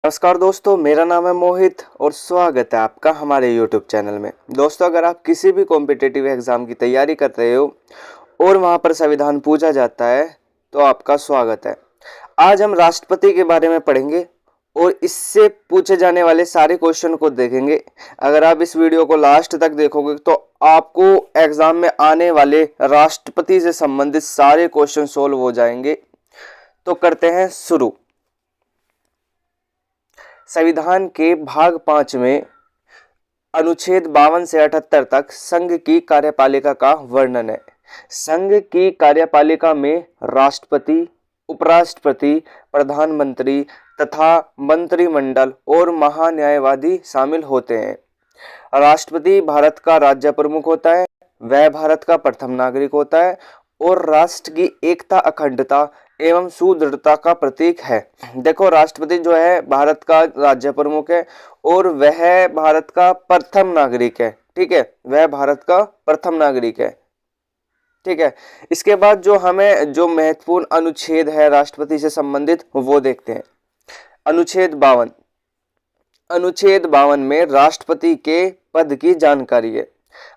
नमस्कार दोस्तों, मेरा नाम है मोहित और स्वागत है आपका हमारे YouTube चैनल में। दोस्तों, अगर आप किसी भी कॉम्पिटिटिव एग्ज़ाम की तैयारी कर रहे हो और वहां पर संविधान पूछा जाता है तो आपका स्वागत है। आज हम राष्ट्रपति के बारे में पढ़ेंगे और इससे पूछे जाने वाले सारे क्वेश्चन को देखेंगे। अगर आप इस वीडियो को लास्ट तक देखोगे तो आपको एग्ज़ाम में आने वाले राष्ट्रपति से संबंधित सारे क्वेश्चन सोल्व हो जाएंगे। तो करते हैं शुरू। संविधान के भाग 5 में अनुच्छेद 52 से 78 तक संघ की कार्यपालिका का वर्णन है। संघ की कार्यपालिका में राष्ट्रपति, उपराष्ट्रपति, प्रधानमंत्री तथा मंत्रिमंडल और महान्यायवादी शामिल होते हैं। राष्ट्रपति भारत का राज्य प्रमुख होता है, वह भारत का प्रथम नागरिक होता है और राष्ट्र की एकता, अखंडता एवं सुदृढ़ता का प्रतीक है। देखो, राष्ट्रपति जो है भारत का राज्य प्रमुख है और वह भारत का प्रथम नागरिक है। ठीक है, वह भारत का प्रथम नागरिक है। ठीक है, इसके बाद जो हमें जो महत्वपूर्ण अनुच्छेद है राष्ट्रपति से संबंधित वो देखते हैं। अनुच्छेद 52। अनुच्छेद 52 में राष्ट्रपति के पद की जानकारी है।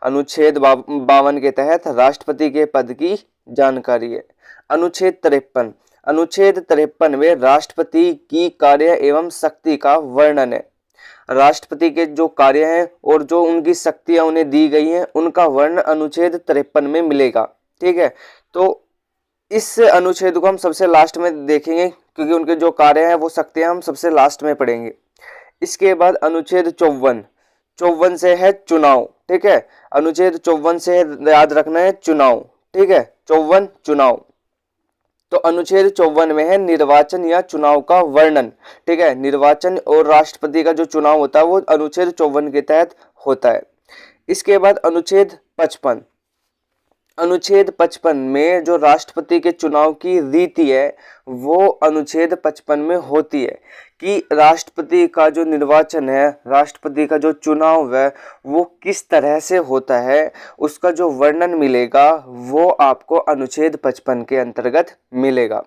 अनुच्छेद 52 के तहत राष्ट्रपति के पद की जानकारी है। अनुच्छेद 53। अनुच्छेद 53 में राष्ट्रपति की कार्य एवं शक्ति का वर्णन है। राष्ट्रपति के जो कार्य हैं और जो उनकी शक्तियां उन्हें दी गई हैं उनका वर्णन अनुच्छेद 53 में मिलेगा। ठीक है, तो इस अनुच्छेद को हम सबसे लास्ट में देखेंगे क्योंकि उनके जो कार्य हैं वो शक्तियां हम सबसे लास्ट में पढ़ेंगे। इसके बाद अनुच्छेद 54 से है चुनाव। ठीक है, अनुच्छेद 54 से याद रखना है चुनाव। ठीक है, 54 चुनाव। तो अनुच्छेद 54 में है निर्वाचन या चुनाव का वर्णन। ठीक है, निर्वाचन और राष्ट्रपति का जो चुनाव होता है वो अनुच्छेद 54 के तहत होता है। इसके बाद अनुच्छेद 55। अनुच्छेद 55 में जो राष्ट्रपति के चुनाव की रीति है वो अनुच्छेद 55 में होती है कि राष्ट्रपति का जो निर्वाचन है, राष्ट्रपति का जो चुनाव है वो किस तरह से होता है, उसका जो वर्णन मिलेगा वो आपको अनुच्छेद 55 के अंतर्गत मिलेगा।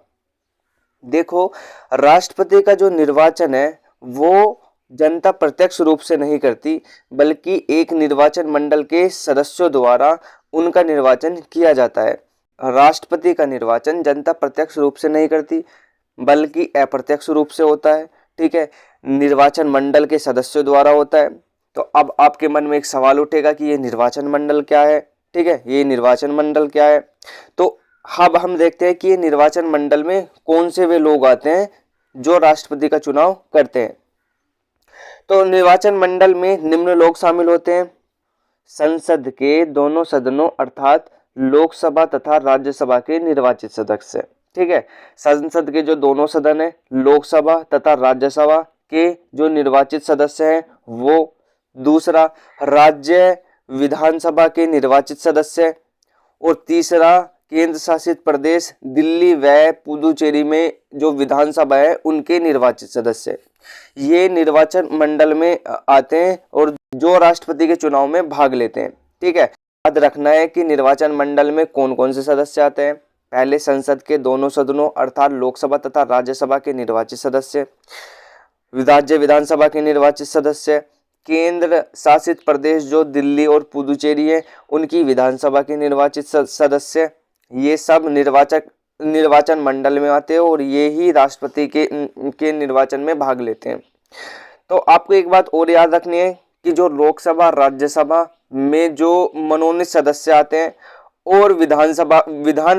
देखो, राष्ट्रपति का जो निर्वाचन है वो जनता प्रत्यक्ष रूप से नहीं करती बल्कि एक निर्वाचन मंडल के सदस्यों द्वारा उनका निर्वाचन किया जाता है। राष्ट्रपति का निर्वाचन जनता प्रत्यक्ष रूप से नहीं करती बल्कि अप्रत्यक्ष रूप से होता है। ठीक है, निर्वाचन मंडल के सदस्यों द्वारा होता है। तो अब आपके मन में एक सवाल उठेगा कि ये निर्वाचन मंडल क्या है। ठीक है, ये निर्वाचन मंडल क्या है। तो अब हम देखते हैं कि ये निर्वाचन मंडल में कौन से वे लोग आते हैं जो राष्ट्रपति का चुनाव करते हैं। तो निर्वाचन मंडल में निम्न लोग शामिल होते हैं। संसद के दोनों सदनों अर्थात लोकसभा तथा राज्यसभा के निर्वाचित सदस्य। ठीक है, संसद के जो दोनों सदन है, लोकसभा तथा राज्यसभा के जो निर्वाचित सदस्य हैं वो। दूसरा, राज्य विधानसभा के निर्वाचित सदस्य। और तीसरा, केंद्र शासित प्रदेश दिल्ली व पुदुचेरी में जो विधानसभा है उनके निर्वाचित सदस्य। ये निर्वाचन मंडल में आते हैं और जो राष्ट्रपति के चुनाव में भाग लेते हैं। ठीक है, याद रखना है कि निर्वाचन मंडल में कौन कौन से सदस्य आते हैं। पहले संसद के दोनों सदनों अर्थात लोकसभा तथा राज्यसभा के निर्वाचित सदस्य, राज्य विधानसभा के निर्वाचित सदस्य, केंद्र शासित प्रदेश जो दिल्ली और पुदुचेरी है उनकी विधानसभा के निर्वाचित सदस्य। ये सब निर्वाचन मंडल में आते हैं और ये ही राष्ट्रपति के निर्वाचन में भाग लेते हैं। तो आपको एक बात और याद रखनी है कि जो लोकसभा राज्यसभा में जो मनोनीत सदस्य आते हैं और विधान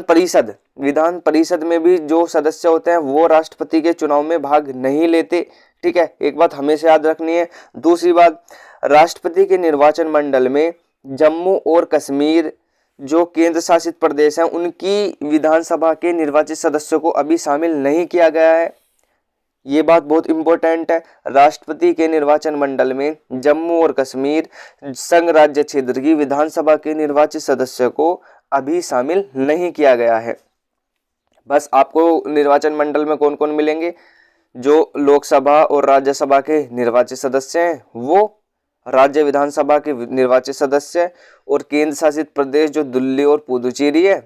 परिषद में भी जो सदस्य होते हैं वो राष्ट्रपति के चुनाव में भाग नहीं लेते। ठीक है, एक बात हमेशा याद रखनी है। दूसरी बात, राष्ट्रपति के निर्वाचन मंडल में जम्मू और कश्मीर जो केंद्र शासित प्रदेश हैं उनकी विधानसभा के निर्वाचित सदस्यों को अभी शामिल नहीं किया गया है। ये बात बहुत इंपॉर्टेंट है। राष्ट्रपति के निर्वाचन मंडल में जम्मू और कश्मीर संघ राज्य क्षेत्र की विधानसभा के निर्वाचित सदस्यों को अभी शामिल नहीं किया गया है। बस आपको निर्वाचन मंडल में कौन कौन मिलेंगे, जो लोकसभा और राज्यसभा के निर्वाचित सदस्य हैं वो, राज्य विधानसभा के निर्वाचित सदस्य और केंद्र शासित प्रदेश जो दिल्ली और पुदुचेरी है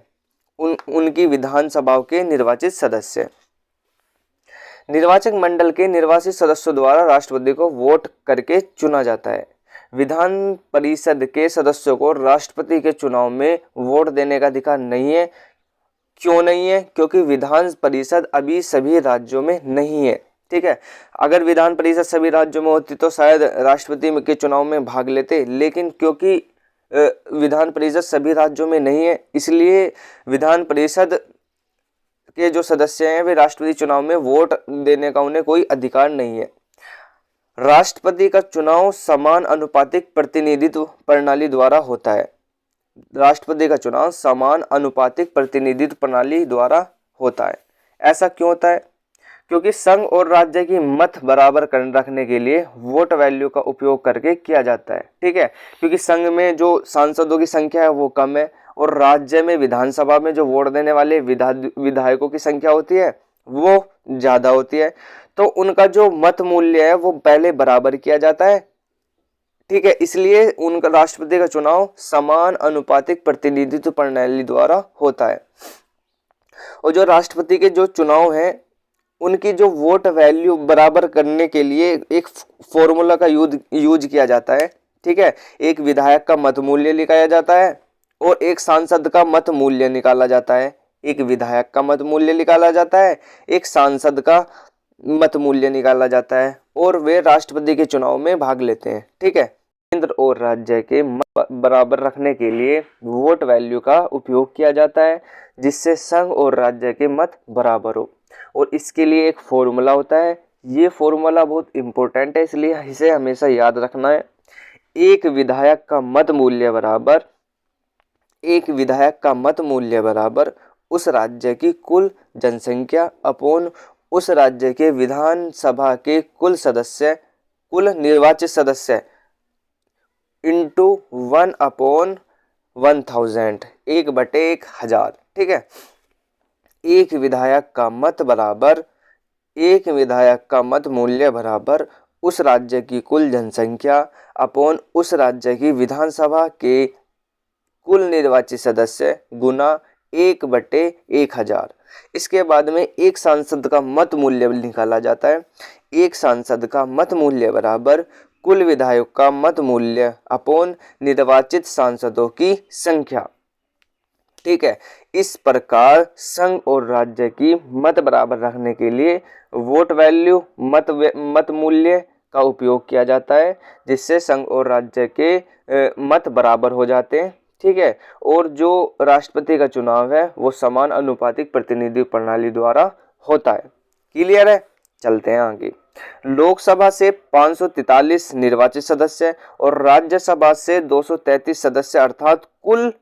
उनकी विधानसभाओं के निर्वाचित सदस्य। निर्वाचक मंडल के निर्वाचित सदस्यों द्वारा राष्ट्रपति को वोट करके चुना जाता है। विधान परिषद के सदस्यों को राष्ट्रपति के चुनाव में वोट देने का अधिकार नहीं है। क्यों नहीं है? क्योंकि विधान परिषद अभी सभी राज्यों में नहीं है। ठीक है, अगर विधान परिषद सभी राज्यों में होती तो शायद राष्ट्रपति के चुनाव में भाग लेते, लेकिन क्योंकि विधान परिषद सभी राज्यों में नहीं है, इसलिए विधान परिषद के जो सदस्य हैं वे राष्ट्रपति चुनाव में वोट देने का उन्हें कोई अधिकार नहीं है। राष्ट्रपति का चुनाव समान अनुपातिक प्रतिनिधित्व प्रणाली द्वारा होता है। राष्ट्रपति का चुनाव समान अनुपातिक प्रतिनिधित्व प्रणाली द्वारा होता है। ऐसा क्यों होता है? क्योंकि संघ और राज्य की मत बराबर रखने के लिए वोट वैल्यू का उपयोग करके किया जाता है। ठीक है, क्योंकि संघ में जो सांसदों की संख्या है वो कम है और राज्य में विधानसभा में जो वोट देने वाले विधायकों की संख्या होती है वो ज्यादा होती है, तो उनका जो मत मूल्य है वो पहले बराबर किया जाता है। ठीक है, इसलिए उनका राष्ट्रपति का चुनाव समान अनुपातिक प्रतिनिधित्व प्रणाली द्वारा होता है। और जो राष्ट्रपति के जो चुनाव हैं उनकी जो वोट वैल्यू बराबर करने के लिए एक फॉर्मूला का यूज किया जाता है। ठीक है, एक विधायक का मत मूल्य निकाला जाता है और एक सांसद का मत मूल्य निकाला जाता है। एक विधायक का मत मूल्य निकाला जाता है, एक सांसद का मत मूल्य निकाला जाता है और वे राष्ट्रपति के चुनाव में भाग लेते हैं। ठीक है, केंद्र और राज्य के मत बराबर रखने के लिए वोट वैल्यू का उपयोग किया जाता है जिससे संघ और राज्य के मत बराबर हो, और इसके लिए एक फॉर्मूला होता है। ये फॉर्मूला बहुत इंपॉर्टेंट है, इसलिए इसे हमेशा याद रखना है। एक विधायक का मत मूल्य बराबर उस राज्य की कुल जनसंख्या अपॉन उस राज्य के विधानसभा के कुल निर्वाचित सदस्य इंटू 1/1000, 1/1000। ठीक है, एक विधायक का मत मूल्य बराबर उस राज्य की कुल जनसंख्या अपॉन उस राज्य की विधानसभा के कुल निर्वाचित सदस्य गुना 1/1000। इसके बाद में एक सांसद का मत मूल्य निकाला जाता है। एक सांसद का मत मूल्य बराबर कुल विधायक का मत मूल्य अपॉन निर्वाचित सांसदों की संख्या। ठीक है, इस प्रकार संघ और राज्य की मत बराबर रखने के लिए वोट वैल्यू मत मूल्य का उपयोग किया जाता है जिससे संघ और राज्य के मत बराबर हो जाते हैं। ठीक है, और जो राष्ट्रपति का चुनाव है वो समान अनुपातिक प्रतिनिधि प्रणाली द्वारा होता है। क्लियर है? चलते हैं आगे। लोकसभा से 543 निर्वाचित सदस्य और राज्यसभा से 233 सदस्य अर्थात कुल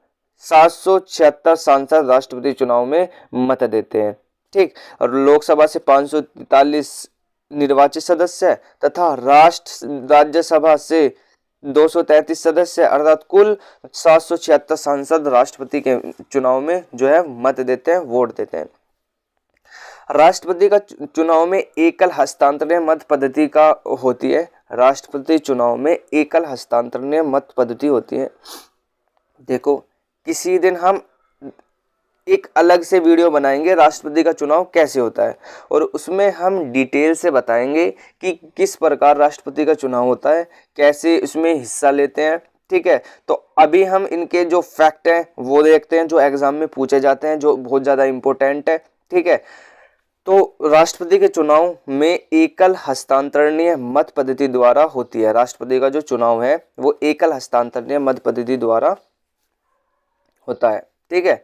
776 सांसद राष्ट्रपति चुनाव में मत देते हैं। ठीक, और लोकसभा से 543 निर्वाचित सदस्य तथा राज्यसभा से 233 सदस्य अर्थात कुल 776 सांसद राष्ट्रपति के चुनाव में जो है मत देते हैं, वोट देते हैं। राष्ट्रपति का चुनाव में एकल हस्तांतरणीय मत पद्धति का होती है। राष्ट्रपति चुनाव में एकल हस्तांतरणीय मत पद्धति होती है। देखो, किसी दिन हम एक अलग से वीडियो बनाएंगे राष्ट्रपति का चुनाव कैसे होता है और उसमें हम डिटेल से बताएंगे कि किस प्रकार राष्ट्रपति का चुनाव होता है, कैसे इसमें हिस्सा लेते हैं। ठीक है, तो अभी हम इनके जो फैक्ट हैं वो देखते हैं जो एग्जाम में पूछे जाते हैं, जो बहुत ज़्यादा इम्पोर्टेंट है। ठीक है, तो राष्ट्रपति के चुनाव में एकल हस्तांतरणीय मत पद्धति द्वारा होती है। राष्ट्रपति का जो चुनाव है वो एकल हस्तांतरणीय मत पद्धति द्वारा होता है। ठीक है,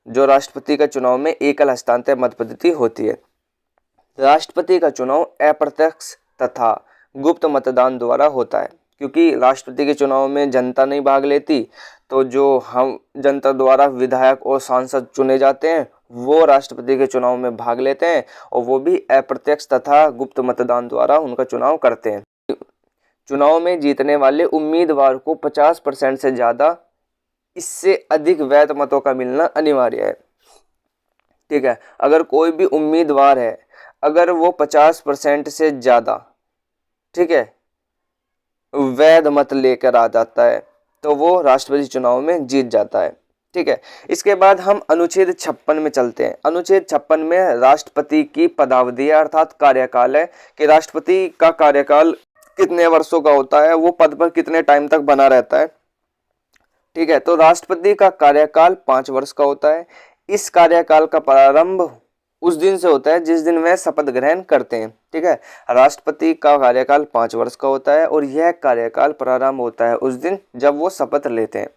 जो राष्ट्रपति का चुनाव में एकल हस्तांतरण मत पद्धति होती है। राष्ट्रपति का चुनाव अप्रत्यक्ष तथा गुप्त मतदान द्वारा होता है। क्योंकि राष्ट्रपति के चुनाव में जनता नहीं भाग लेती, तो जो हम जनता द्वारा विधायक और सांसद चुने जाते हैं वो राष्ट्रपति के चुनाव में भाग लेते हैं और वो भी अप्रत्यक्ष तथा गुप्त मतदान द्वारा उनका चुनाव करते हैं। चुनाव में जीतने वाले उम्मीदवार को 50% से ज़्यादा इससे अधिक वैध मतों का मिलना अनिवार्य है। ठीक है, अगर कोई भी उम्मीदवार है, अगर वो 50% से ज़्यादा, ठीक है, वैध मत लेकर आ जाता है तो वो राष्ट्रपति चुनाव में जीत जाता है। ठीक है। इसके बाद हम अनुच्छेद 56 में चलते हैं। अनुच्छेद 56 में राष्ट्रपति की पदावधि अर्थात कार्यकाल है कि राष्ट्रपति का कार्यकाल कितने वर्षों का होता है, वो पद पर कितने टाइम तक बना रहता है। ठीक है, तो राष्ट्रपति का कार्यकाल 5 वर्ष का होता है। इस कार्यकाल का प्रारंभ उस दिन से होता है जिस दिन वह शपथ ग्रहण करते हैं। ठीक है, राष्ट्रपति का कार्यकाल 5 वर्ष का होता है और यह कार्यकाल प्रारंभ होता है उस दिन जब वो शपथ लेते हैं।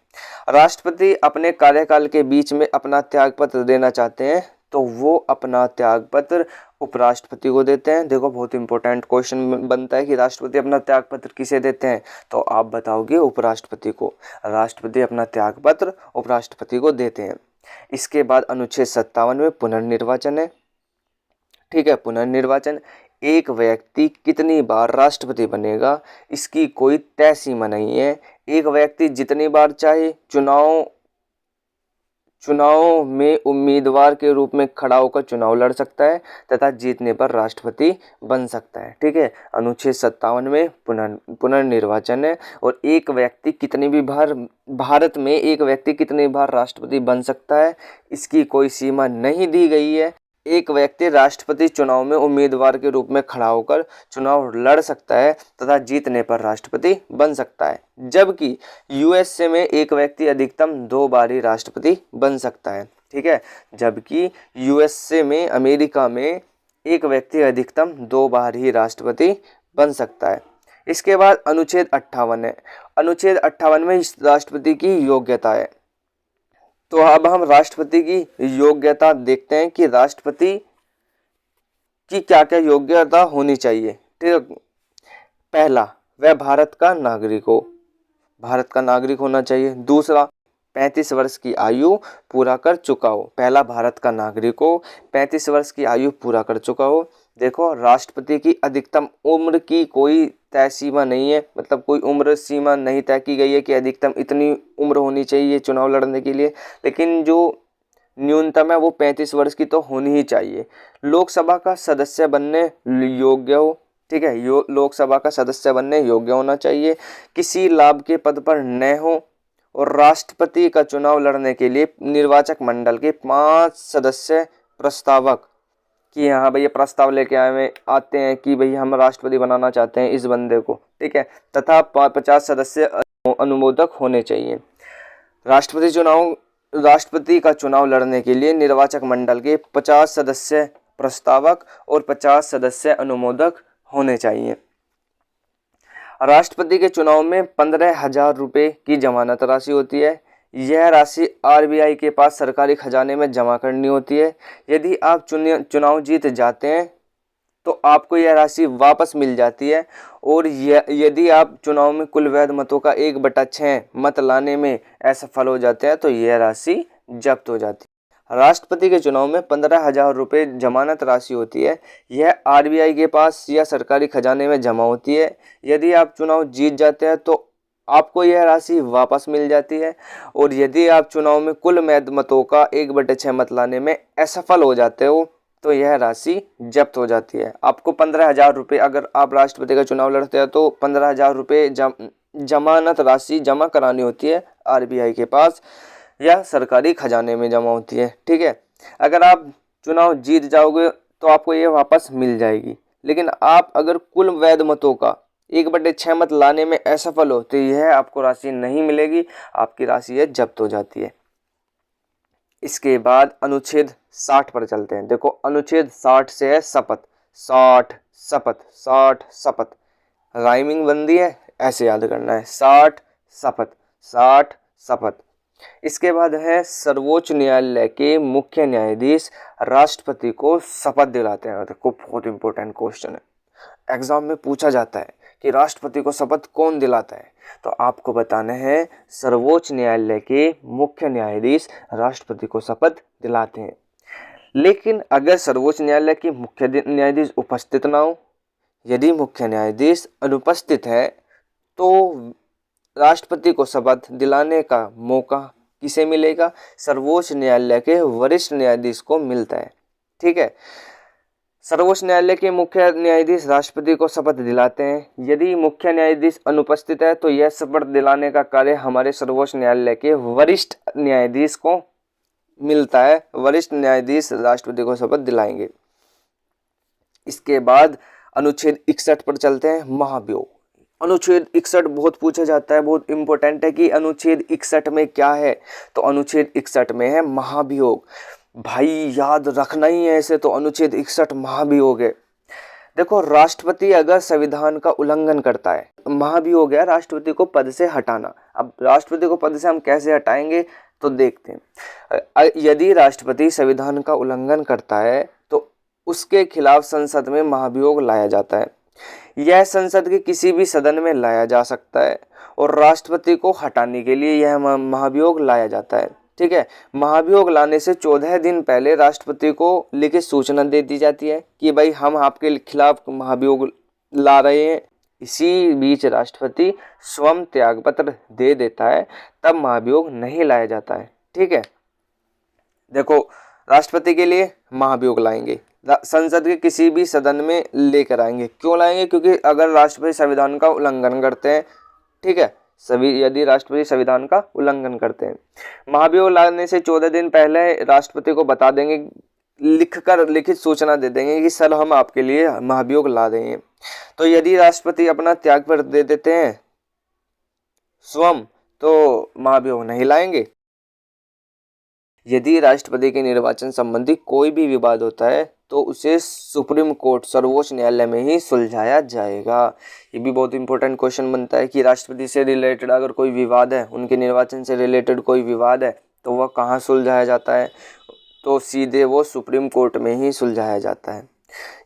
राष्ट्रपति अपने कार्यकाल के बीच में अपना त्यागपत्र देना चाहते हैं तो वो अपना त्यागपत्र उपराष्ट्रपति को देते हैं। देखो, बहुत इंपॉर्टेंट क्वेश्चन बनता है कि राष्ट्रपति अपना त्यागपत्र किसे देते हैं, तो आप बताओगे उपराष्ट्रपति को। राष्ट्रपति अपना त्यागपत्र उपराष्ट्रपति को देते हैं। इसके बाद अनुच्छेद 57 में पुनर्निर्वाचन है। ठीक है, पुनर्निर्वाचन, एक व्यक्ति कितनी बार राष्ट्रपति बनेगा इसकी कोई तय सीमा नहीं है। एक व्यक्ति जितनी बार चाहे चुनाव में उम्मीदवार के रूप में खड़ा होकर चुनाव लड़ सकता है तथा जीतने पर राष्ट्रपति बन सकता है। ठीक है, अनुच्छेद 57 में पुनर्निर्वाचन है और एक व्यक्ति कितनी भी बार भारत में एक व्यक्ति कितनी बार राष्ट्रपति बन सकता है इसकी कोई सीमा नहीं दी गई है। एक व्यक्ति राष्ट्रपति चुनाव में उम्मीदवार के रूप में खड़ा होकर चुनाव लड़ सकता है तथा जीतने पर राष्ट्रपति बन सकता है, जबकि यूएसए में एक व्यक्ति अधिकतम 2 बार ही राष्ट्रपति बन सकता है। ठीक है, जबकि यूएसए में, अमेरिका में एक व्यक्ति अधिकतम 2 बार ही राष्ट्रपति बन सकता है। इसके बाद अनुच्छेद 58 है। अनुच्छेद 58 में राष्ट्रपति की योग्यता है। तो अब हम राष्ट्रपति की योग्यता देखते हैं कि राष्ट्रपति की क्या क्या योग्यता होनी चाहिए। ठीक है, पहला, वह भारत का नागरिक होना चाहिए। दूसरा, 35 वर्ष की आयु पूरा कर चुका हो। पहला, भारत का नागरिक हो, 35 वर्ष की आयु पूरा कर चुका हो। देखो, राष्ट्रपति की अधिकतम उम्र की कोई तय सीमा नहीं है, मतलब कोई उम्र सीमा नहीं तय की गई है कि अधिकतम इतनी उम्र होनी चाहिए चुनाव लड़ने के लिए, लेकिन जो न्यूनतम है वो 35 वर्ष की तो होनी ही चाहिए। लोकसभा का सदस्य बनने योग्य हो। ठीक है, लोकसभा का सदस्य बनने योग्य होना चाहिए, किसी लाभ के पद पर न हो और राष्ट्रपति का चुनाव लड़ने के लिए निर्वाचक मंडल के 5 सदस्य प्रस्तावक कि हाँ भैया प्रस्ताव लेके आते हैं कि भई हम राष्ट्रपति बनाना चाहते हैं इस बंदे को। ठीक है, तथा 50 सदस्य अनुमोदक होने चाहिए। राष्ट्रपति का चुनाव लड़ने के लिए निर्वाचक मंडल के 50 सदस्य प्रस्तावक और 50 सदस्य अनुमोदक होने चाहिए। राष्ट्रपति के चुनाव में 15,000 रुपये की जमानत राशि होती है। यह राशि आरबीआई के पास सरकारी खजाने में जमा करनी होती है। यदि आप चुनाव जीत जाते हैं तो आपको यह राशि वापस मिल जाती है और यदि आप चुनाव में कुल वैध मतों का 1/6 मत लाने में असफल हो जाते हैं तो यह राशि जब्त हो जाती है। राष्ट्रपति के चुनाव में 15,000 रुपये जमानत राशि होती है। यह आरबीआई के पास या सरकारी खजाने में जमा होती है। यदि आप चुनाव जीत जाते हैं तो आपको यह राशि वापस मिल जाती है और यदि आप चुनाव में कुल वैध मतों का 1/6 मत लाने में असफल हो जाते हो तो यह राशि जब्त हो जाती है। आपको 15,000 रुपये, अगर आप राष्ट्रपति का चुनाव लड़ते हैं तो 15,000 रुपये जमानत राशि जमा करानी होती है आरबीआई के पास या सरकारी खजाने में जमा होती है। ठीक है, अगर आप चुनाव जीत जाओगे तो आपको ये वापस मिल जाएगी, लेकिन आप अगर कुल वैध मतों का 1/6 मत लाने में असफल हो तो यह आपको राशि नहीं मिलेगी, आपकी राशि यह जब्त हो जाती है। इसके बाद अनुच्छेद 60 पर चलते हैं। देखो, अनुच्छेद 60 से है शपथ। 60 शपथ राइमिंग बंदी है, ऐसे याद करना है। 60 शपथ। इसके बाद है सर्वोच्च न्यायालय के मुख्य न्यायाधीश राष्ट्रपति को शपथ दिलाते हैं। देखो, बहुत इंपॉर्टेंट क्वेश्चन है, एग्जाम में पूछा जाता है कि राष्ट्रपति को शपथ कौन दिलाता है, तो आपको बताना है सर्वोच्च न्यायालय के मुख्य न्यायाधीश राष्ट्रपति को शपथ दिलाते हैं। लेकिन अगर सर्वोच्च न्यायालय के मुख्य न्यायाधीश उपस्थित ना हो, यदि मुख्य न्यायाधीश अनुपस्थित है तो राष्ट्रपति को शपथ दिलाने का मौका किसे मिलेगा? सर्वोच्च न्यायालय के वरिष्ठ न्यायाधीश को मिलता है। ठीक है, सर्वोच्च न्यायालय के मुख्य न्यायाधीश राष्ट्रपति को शपथ दिलाते हैं। यदि मुख्य न्यायाधीश अनुपस्थित है तो यह शपथ दिलाने का कार्य हमारे सर्वोच्च न्यायालय के वरिष्ठ न्यायाधीश को मिलता है। वरिष्ठ न्यायाधीश राष्ट्रपति को शपथ दिलाएंगे। इसके बाद अनुच्छेद 61 पर चलते हैं, महाभियोग। अनुच्छेद 61 बहुत पूछा जाता है, बहुत इंपॉर्टेंट है कि अनुच्छेद 61 में क्या है। तो अनुच्छेद 61 में है महाभियोग। भाई याद रखना ही है ऐसे, तो अनुच्छेद 61 महाभियोग है। देखो, राष्ट्रपति अगर संविधान का उल्लंघन करता है, महाभियोग है राष्ट्रपति को पद से हटाना। अब राष्ट्रपति को पद से हम कैसे हटाएंगे तो देखते हैं। यदि राष्ट्रपति संविधान का उल्लंघन करता है तो उसके खिलाफ संसद में महाभियोग लाया जाता है। यह संसद के किसी भी सदन में लाया जा सकता है और राष्ट्रपति को हटाने के लिए यह महाभियोग लाया जाता है। ठीक है, महाभियोग लाने से 14 दिन पहले राष्ट्रपति को लिखित सूचना दे दी जाती है कि भाई हम आपके खिलाफ महाभियोग ला रहे हैं। इसी बीच राष्ट्रपति स्वयं त्यागपत्र दे देता है, तब महाभियोग नहीं लाया जाता है। ठीक है, देखो, राष्ट्रपति के लिए महाभियोग लाएंगे, संसद के किसी भी सदन में लेकर आएंगे। क्यों लाएंगे? क्योंकि अगर राष्ट्रपति संविधान का उल्लंघन करते हैं, ठीक है, यदि राष्ट्रपति संविधान का उल्लंघन करते हैं, महाभियोग लाने से 14 दिन पहले राष्ट्रपति को बता देंगे, लिखित सूचना दे देंगे कि सर हम आपके लिए महाभियोग ला रहे हैं। तो यदि राष्ट्रपति अपना त्यागपत्र दे देते हैं स्वयं, तो महाभियोग नहीं लाएंगे। यदि राष्ट्रपति के निर्वाचन संबंधी कोई भी विवाद होता है तो उसे सुप्रीम कोर्ट, सर्वोच्च न्यायालय में ही सुलझाया जाएगा। ये भी बहुत इंपॉर्टेंट क्वेश्चन बनता है कि राष्ट्रपति से रिलेटेड अगर कोई विवाद है, उनके निर्वाचन से रिलेटेड कोई विवाद है, तो वह कहाँ सुलझाया जाता है? तो सीधे वो सुप्रीम कोर्ट में ही सुलझाया जाता है।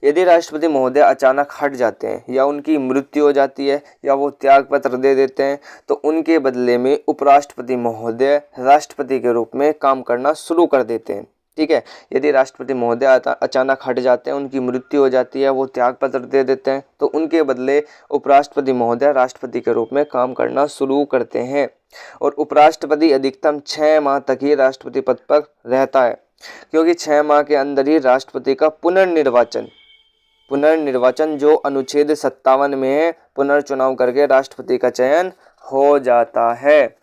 यदि राष्ट्रपति महोदय अचानक हट जाते हैं या उनकी मृत्यु हो जाती है या वो त्यागपत्र दे देते हैं तो उनके बदले में उपराष्ट्रपति महोदय राष्ट्रपति के रूप में काम करना शुरू कर देते हैं। ठीक है, यदि राष्ट्रपति महोदय अचानक हट जाते हैं, उनकी मृत्यु हो जाती है, वो त्यागपत्र दे देते हैं, तो उनके बदले उपराष्ट्रपति महोदय राष्ट्रपति के रूप में काम करना शुरू करते हैं। और उपराष्ट्रपति अधिकतम 6 माह तक ही राष्ट्रपति पद पर रहता है, क्योंकि 6 माह के अंदर ही राष्ट्रपति का पुनर्निर्वाचन जो अनुच्छेद 57 में है, पुनर्चुनाव करके राष्ट्रपति का चयन हो जाता है।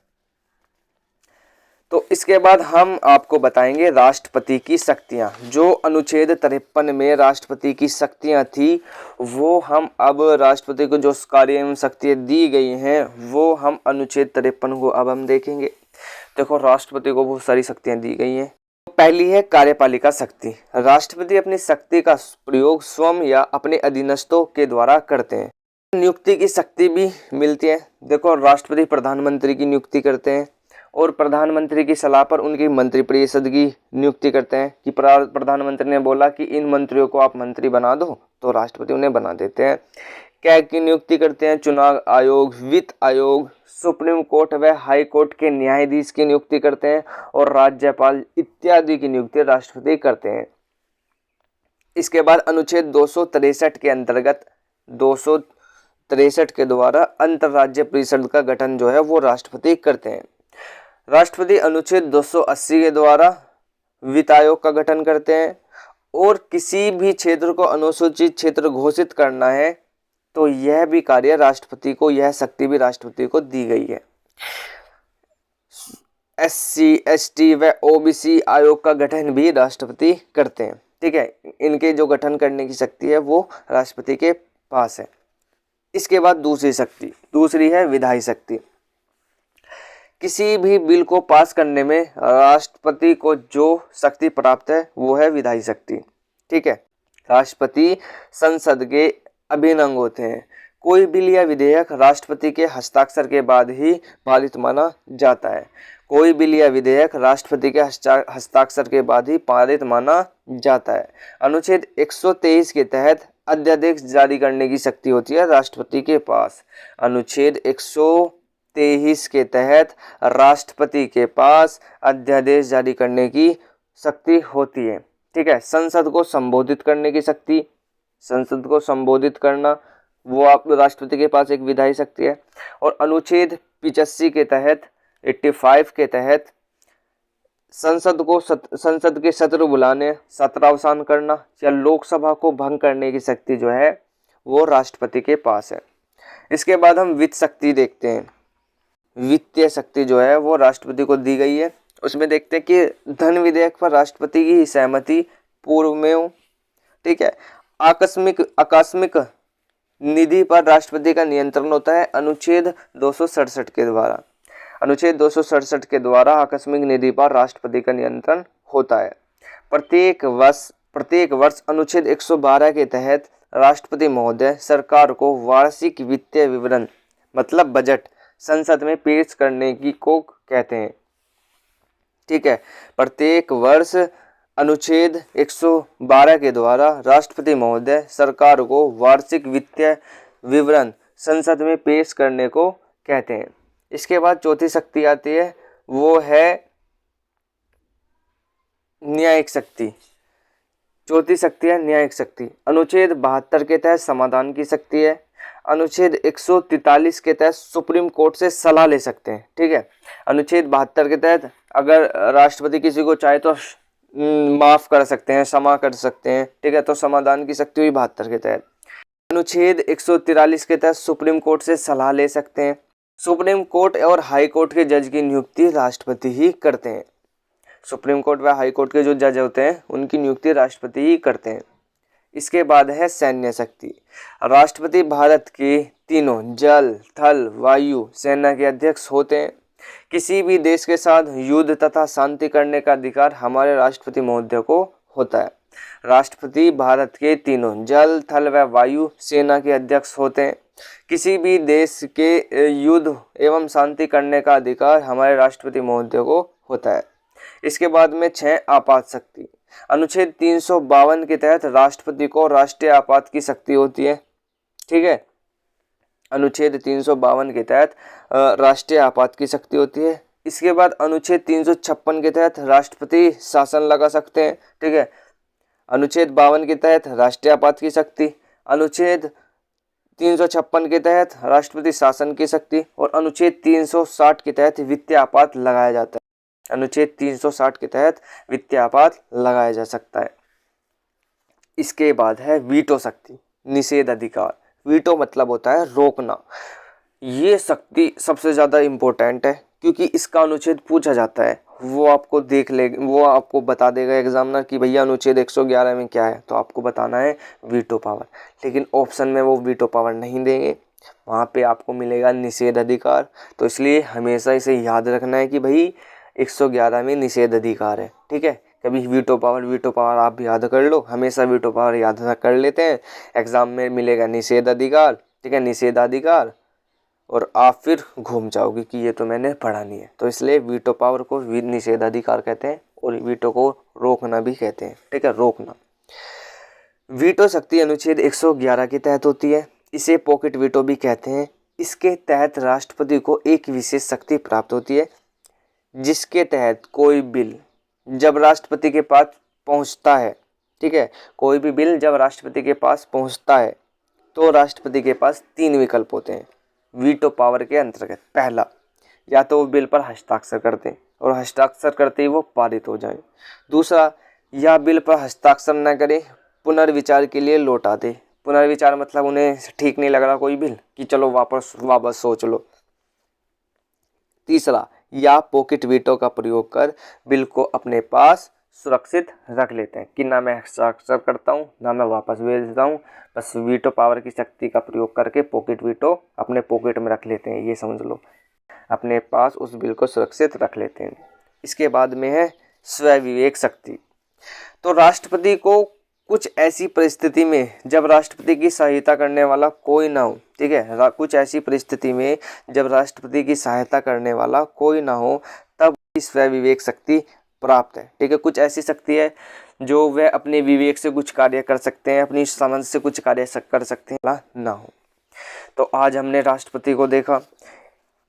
तो इसके बाद हम आपको बताएंगे राष्ट्रपति की शक्तियां। जो अनुच्छेद 53 में राष्ट्रपति की शक्तियां थी, वो हम अब राष्ट्रपति को जो कार्य एवं शक्तियां दी गई हैं, वो हम अनुच्छेद 53 को अब हम देखेंगे। देखो, राष्ट्रपति को बहुत सारी शक्तियां दी गई हैं। पहली है कार्यपालिका शक्ति। राष्ट्रपति अपनी शक्ति का प्रयोग स्वयं या अपने अधीनस्थों के द्वारा करते हैं। नियुक्ति की शक्ति भी मिलती है। देखो, राष्ट्रपति प्रधानमंत्री की नियुक्ति करते हैं और प्रधानमंत्री की सलाह पर उनकी मंत्रिपरिषद की नियुक्ति करते हैं कि प्रधानमंत्री ने बोला कि इन मंत्रियों को आप मंत्री बना दो, तो राष्ट्रपति उन्हें बना देते हैं। कैग की नियुक्ति करते हैं, चुनाव आयोग, वित्त आयोग, सुप्रीम कोर्ट व हाई कोर्ट के न्यायाधीश की नियुक्ति करते हैं और राज्यपाल इत्यादि की नियुक्ति राष्ट्रपति करते हैं। इसके बाद अनुच्छेद 263 के अंतर्गत 263 के द्वारा अंतर्राज्य परिषद का गठन जो है वो राष्ट्रपति करते हैं। राष्ट्रपति अनुच्छेद 280 के द्वारा वित्त आयोग का गठन करते हैं और किसी भी क्षेत्र को अनुसूचित क्षेत्र घोषित करना है तो यह भी कार्य राष्ट्रपति को, यह शक्ति भी राष्ट्रपति को दी गई है। SC, ST व OBC आयोग का गठन भी राष्ट्रपति करते हैं। ठीक है, इनके जो गठन करने की शक्ति है वो राष्ट्रपति के पास है। इसके बाद दूसरी है विधायी शक्ति। किसी भी बिल को पास करने में राष्ट्रपति को जो शक्ति प्राप्त है वो है विधायी शक्ति। ठीक है, राष्ट्रपति संसद के अभिन्न अंग होते हैं। कोई बिल या विधेयक राष्ट्रपति के हस्ताक्षर के बाद ही पारित माना जाता है। कोई बिल या विधेयक राष्ट्रपति के हस्ताक्षर के बाद ही पारित माना जाता है। अनुच्छेद 123 के तहत अध्यादेश जारी करने की शक्ति होती है राष्ट्रपति के पास। अनुच्छेद 123 के तहत राष्ट्रपति के पास अध्यादेश जारी करने की शक्ति होती है। ठीक है, संसद को संबोधित करने की शक्ति, संसद को संबोधित करना, वो आप राष्ट्रपति के पास एक विधायी शक्ति है। और अनुच्छेद 85 के तहत 85 के तहत संसद के सत्र बुलाने, सत्रावसान करना या लोकसभा को भंग करने की शक्ति जो है वो राष्ट्रपति के पास है। इसके बाद हम वित्त शक्ति देखते हैं। वित्तीय शक्ति जो है वो राष्ट्रपति को दी गई है। उसमें देखते हैं कि धन विधेयक पर राष्ट्रपति की सहमति पूर्व में हो, ठीक है। आकस्मिक निधि पर राष्ट्रपति का नियंत्रण होता है अनुच्छेद 267 के द्वारा। अनुच्छेद 267 के द्वारा आकस्मिक निधि पर राष्ट्रपति का नियंत्रण होता है। प्रत्येक वर्ष अनुच्छेद 112 के तहत राष्ट्रपति महोदय सरकार को वार्षिक वित्तीय विवरण मतलब बजट संसद में पेश करने की को कहते हैं, ठीक है। प्रत्येक वर्ष अनुच्छेद 112 के द्वारा राष्ट्रपति महोदय सरकार को वार्षिक वित्तीय विवरण संसद में पेश करने को कहते हैं। इसके बाद चौथी शक्ति आती है, वो है न्यायिक शक्ति। चौथी शक्ति है न्यायिक शक्ति। अनुच्छेद 72 के तहत समाधान की शक्ति है। अनुच्छेद 143 के तहत सुप्रीम कोर्ट से सलाह ले सकते हैं, ठीक है। अनुच्छेद 72 के तहत अगर राष्ट्रपति किसी को चाहे तो माफ कर सकते हैं, क्षमा कर सकते हैं, ठीक है। तो समाधान की शक्ति हुई 72 के तहत। अनुच्छेद 143 के तहत सुप्रीम कोर्ट से सलाह ले सकते हैं। सुप्रीम कोर्ट और हाई कोर्ट के जज की नियुक्ति राष्ट्रपति ही करते हैं। सुप्रीम कोर्ट व हाई कोर्ट के जो जज होते हैं उनकी नियुक्ति राष्ट्रपति ही करते हैं। इसके बाद है सैन्य शक्ति। राष्ट्रपति भारत के तीनों जल, थल, वायु सेना के अध्यक्ष होते हैं। किसी भी देश के साथ युद्ध तथा शांति करने का अधिकार हमारे राष्ट्रपति महोदय को होता है। राष्ट्रपति भारत के तीनों जल, थल व वायु सेना के अध्यक्ष होते हैं। किसी भी देश के युद्ध एवं शांति करने का अधिकार हमारे राष्ट्रपति महोदय को होता है। इसके बाद में 6 आपात शक्ति। अनुच्छेद 352 के तहत राष्ट्रपति को राष्ट्रीय आपात की शक्ति होती है, ठीक है। अनुच्छेद 352 के तहत राष्ट्रीय आपात की शक्ति होती है। इसके बाद अनुच्छेद 356 के तहत राष्ट्रपति शासन लगा सकते हैं, ठीक है। अनुच्छेद 52 के तहत राष्ट्रीय आपात की शक्ति, अनुच्छेद 356 के तहत राष्ट्रपति शासन की शक्ति और अनुच्छेद 360 के तहत वित्तीय आपात लगाया जाता है। अनुच्छेद 360 के तहत वित्तीय आपात लगाया जा सकता है। इसके बाद है वीटो शक्ति, निषेध अधिकार। वीटो मतलब होता है रोकना। ये शक्ति सबसे ज़्यादा इम्पोर्टेंट है क्योंकि इसका अनुच्छेद पूछा जाता है। वो आपको देख ले, वो आपको बता देगा एग्जामिनर कि भैया अनुच्छेद 111 में क्या है, तो आपको बताना है वीटो पावर। लेकिन ऑप्शन में वो वीटो पावर नहीं देंगे, वहाँ पे आपको मिलेगा निषेध अधिकार। तो इसलिए हमेशा इसे याद रखना है कि भाई 111 में निषेध अधिकार है, ठीक है। कभी वीटो पावर आप याद कर लो, हमेशा वीटो पावर याद कर लेते हैं। एग्जाम में मिलेगा निषेध अधिकार, ठीक है, निषेधाधिकार, और आप फिर घूम जाओगे कि ये तो मैंने पढ़ा नहीं है। तो इसलिए वीटो पावर को निषेधाधिकार कहते हैं और वीटो को रोकना भी कहते हैं, ठीक है, रोकना। वीटो शक्ति अनुच्छेद 111 के तहत होती है। इसे पॉकेट वीटो भी कहते हैं। इसके तहत राष्ट्रपति को एक विशेष शक्ति प्राप्त होती है जिसके तहत कोई बिल जब राष्ट्रपति के पास पहुंचता है, ठीक है, कोई भी बिल जब राष्ट्रपति के पास पहुंचता है तो राष्ट्रपति के पास 3 विकल्प होते हैं वीटो पावर के अंतर्गत। पहला, या तो वो बिल पर हस्ताक्षर कर दें और हस्ताक्षर करते ही वो पारित हो जाए। दूसरा, या बिल पर हस्ताक्षर न करें, पुनर्विचार के लिए लौटा दे। पुनर्विचार मतलब उन्हें ठीक नहीं लग रहा कोई बिल कि चलो वापस सोच लो। तीसरा, या पॉकेट वीटो का प्रयोग कर बिल को अपने पास सुरक्षित रख लेते हैं कि ना मैं हस्ताक्षर करता हूँ ना मैं वापस भेज देता हूँ, बस वीटो पावर की शक्ति का प्रयोग करके पॉकेट वीटो अपने पॉकेट में रख लेते हैं। ये समझ लो, अपने पास उस बिल को सुरक्षित रख लेते हैं। इसके बाद में है स्वविवेक शक्ति। तो राष्ट्रपति को कुछ ऐसी परिस्थिति में जब राष्ट्रपति की सहायता करने वाला कोई ना हो, ठीक है, कुछ ऐसी परिस्थिति में जब राष्ट्रपति की सहायता करने वाला कोई ना हो तब स्वविवेक शक्ति प्राप्त है, ठीक है। कुछ ऐसी शक्ति है जो वह अपने विवेक से कुछ कार्य कर सकते हैं, अपनी समझ से कुछ कार्य कर सकते हैं ना हो। तो आज हमने राष्ट्रपति को देखा।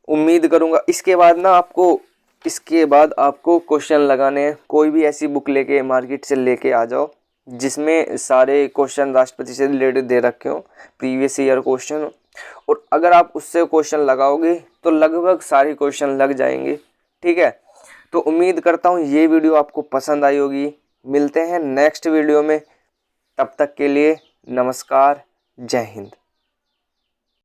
उम्मीद करूंगा इसके बाद आपको क्वेश्चन लगाने हैं। कोई भी ऐसी बुक लेके मार्केट से लेके आ जाओ जिसमें सारे क्वेश्चन राष्ट्रपति से रिलेटेड दे रखे हो, प्रीवियस ईयर क्वेश्चन, और अगर आप उससे क्वेश्चन लगाओगे तो लगभग सारे क्वेश्चन लग जाएंगे, ठीक है। तो उम्मीद करता हूँ ये वीडियो आपको पसंद आई होगी। मिलते हैं नेक्स्ट वीडियो में, तब तक के लिए नमस्कार, जय हिंद।